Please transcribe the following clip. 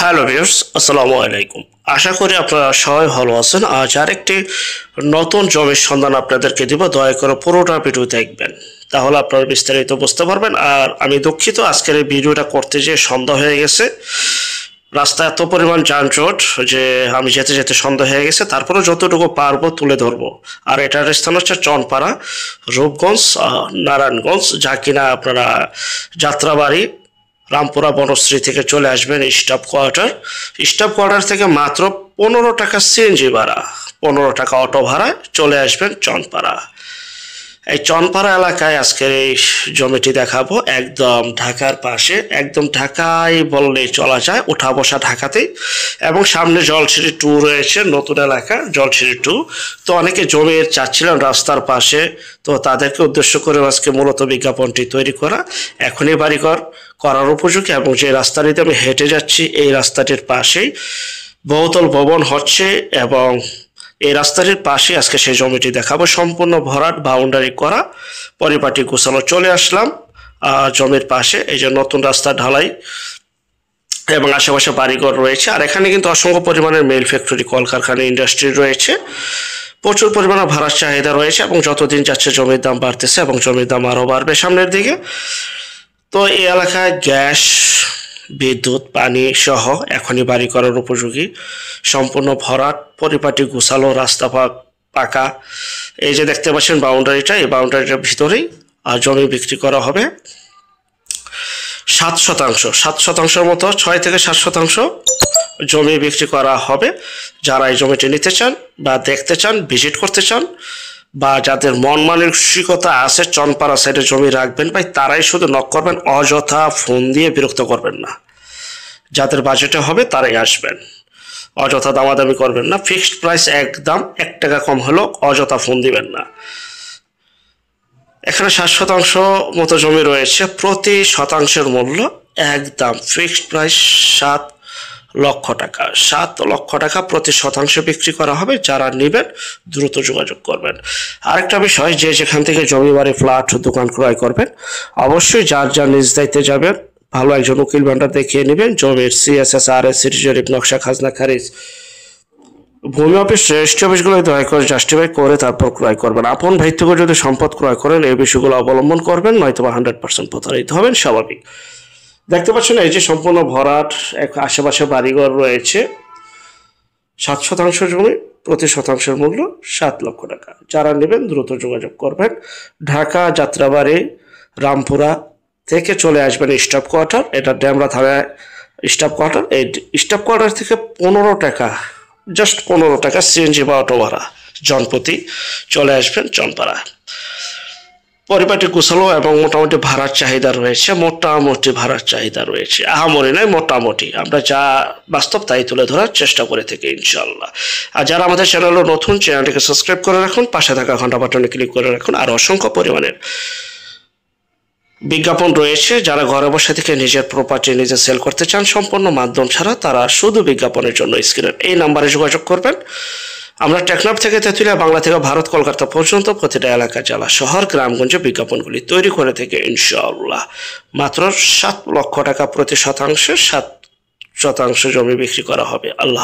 Hello viewers, আসসালামু আলাইকুম। আশা করি আপনারা সবাই ভালো আছেন। আজ আরেকটি নতুন জমির সন্ধান আপনাদেরকে দিব। দয়া করে পুরোটা ভিডিও দেখবেন, তাহলে আপনারা বিস্তারিত বুঝতে পারবেন। আর আমি দুঃখিত, আজকের এই ভিডিওটা করতে যেয়ে সন্ধ্যা হয়ে গেছে। রাস্তায় এত পরিমাণ যানজট যে আমি যেতে যেতে সন্ধ্যা হয়ে গেছে। তারপরে যতটুকু পারবো তুলে ধরবো। আর এটার স্থান হচ্ছে চনপাড়া, রূপগঞ্জ, নারায়ণগঞ্জ, যা কিনা আপনারা যাত্রাবাড়ি রামপুরা বনশ্রী থেকে চলে আসবেন স্টাফ কোয়ার্টার থেকে মাত্র 15 টাকা সিএনজি ভাড়া, 15 টাকা অটো ভাড়ায় চলে আসবেন চনপাড়া। এই চনপাড়া এলাকায় আজকের এই জমিটি দেখাবো, একদম ঢাকার পাশে, একদম ঢাকায় বললেই চলা যায়, উঠা বসা ঢাকাতেই। এবং সামনে জলছিরি 2 রয়েছে, নতুন এলাকা জলছিরি 2। তো অনেকে জমি চাচ্ছিলেন রাস্তার পাশে, তো তাদেরকে উদ্দেশ্য করে আজকে মূলত বিজ্ঞাপনটি তৈরি করা। এখনই বাড়িঘর করার উপযোগী। এবং যে রাস্তাটিতে আমি হেঁটে যাচ্ছি, এই রাস্তাটির পাশেই বহুতল ভবন হচ্ছে। এবং এই রাস্তাটির পাশে আজকে সেই জমিটি দেখাবো, সম্পূর্ণ ভরাট, বাউন্ডারি করা, পরিপাটি গোছানো। চলে আসলাম জমির পাশে। এই যে নতুন রাস্তা ঢালাই এবং আশেপাশে বাড়িঘর রয়েছে। আর এখানে কিন্তু অসংখ্য পরিমাণের মেল ফ্যাক্টরি, কলকারখানা, ইন্ডাস্ট্রি রয়েছে। প্রচুর পরিমাণে ভাড়ার চাহিদা রয়েছে এবং যতদিন যাচ্ছে জমির দাম বাড়তেছে এবং জমির দাম আরও বাড়বে সামনের দিকে। তো এই এলাকায় গ্যাস, বিদ্যুৎ, পানি সহ এখনই বাড়ি করার উপযোগী, সম্পূর্ণ ভরাট, পরিপাটি গোছালো, রাস্তা পাকা। এই যে দেখতে পাচ্ছেন বাউন্ডারিটা, এই বাউন্ডারিটার ভিতরেই জমি বিক্রি করা হবে 7% মতো, 6 থেকে 7% জমি বিক্রি করা হবে। যারা এই জমিটি নিতে চান বা দেখতে চান, ভিজিট করতে চান, বা যাদের মন মানসিকতা আছে চনপাড়া সাইডে জমি রাখবেন ভাই, তারাই শুধু নক করবেন, অযথা ফোন দিয়ে বিরক্ত করবেন না। যাদের বাজেটে হবে তারাই আসবেন, অযথা দামাদামি করবেন না। ফিক্সড প্রাইস, একদম 1 টাকা কম হলেও অযথা ফোন দিবেন না। এখানে 7% মতো জমি রয়েছে, প্রতি শতাংশের মূল্য একদম ফিক্সড প্রাইস 7 লক্ষ টাকা। 7 লক্ষ টাকা প্রতি শতাংশে বিক্রি করা হবে। যারা নেবেন দ্রুত যোগাযোগ করবেন। আরেকটা বিষয়, যে যেখান থেকে জমি বাড়ি, ফ্ল্যাট, দোকান ক্রয় করবেন, অবশ্যই যার যার নিজ দায়িত্বে যাবেন, ভালো একজন উকিল ভান্ডার দেখিয়ে নেবেন। জমির CSS, RS, সিটি জরিপ, নকশা, খাজনা খারিজ, ভূমি অফিস, রেজিস্ট্রি অফিসগুলো দয়া করে জাস্টিফাই করে তারপর ক্রয় করবেন। আপন ভাই থেকে যদি সম্পদ ক্রয় করেন, এই বিষয়গুলো অবলম্বন করবেন, নয়তো 100% প্রতারিত হবেন, স্বাভাবিক। দেখতে পাচ্ছেন এই যে সম্পূর্ণ ভরাট, আশেপাশে বাড়িঘর রয়েছে। 7% জমি, প্রতি শতাংশের মূল্য 7 লক্ষ টাকা। যারা নেবেন দ্রুত যোগাযোগ করবেন। ঢাকা যাত্রাবাড়ি রামপুরা থেকে চলে আসবেন স্টাফ কোয়ার্টার, এটা ডেমরা থানায় স্টাফ কোয়ার্টার। এই স্টাফ কোয়ার্টার থেকে 15 টাকা, জাস্ট 15 টাকা সিএনজি বা অটো ভাড়া জনপ্রতি চলে আসবেন চনপাড়া। পরিপাটি গোছালো এবং মোটামুটি ভাড়ার চাহিদা রয়েছে, মোটামুটি ভাড়ার চাহিদা রয়েছে, আহামরি নয়, মোটামুটি। আমরা যা বাস্তব তাই তুলে ধরার চেষ্টা করে থাকি ইনশাল্লাহ। আর যারা আমাদের চ্যানেলে নতুন, চ্যানেলটিকে সাবস্ক্রাইব করে রাখুন, পাশে থাকা ঘন্টা বাটনে ক্লিক করে রাখুন। আর অসংখ্য পরিমাণের বিজ্ঞাপন রয়েছে। যারা ঘরে বসে থেকে নিজের প্রপার্টি নিজে সেল করতে চান সম্পূর্ণ মাধ্যম ছাড়া, তারা শুধু বিজ্ঞাপনের জন্য স্ক্রিনের এই নাম্বারে যোগাযোগ করবেন। আমরা টেকনাফ থেকে তেঁতুলিয়া, বাংলা থেকে ভারত, কলকাতা পর্যন্ত প্রতিটা এলাকা, জেলা, শহর, গ্রামগঞ্জে বিজ্ঞাপনগুলি তৈরি করে থেকে ইনশাআল্লাহ মাত্র 7 লক্ষ টাকা প্রতি শতাংশে 7% জমি বিক্রি করা হবে। আল্লাহ।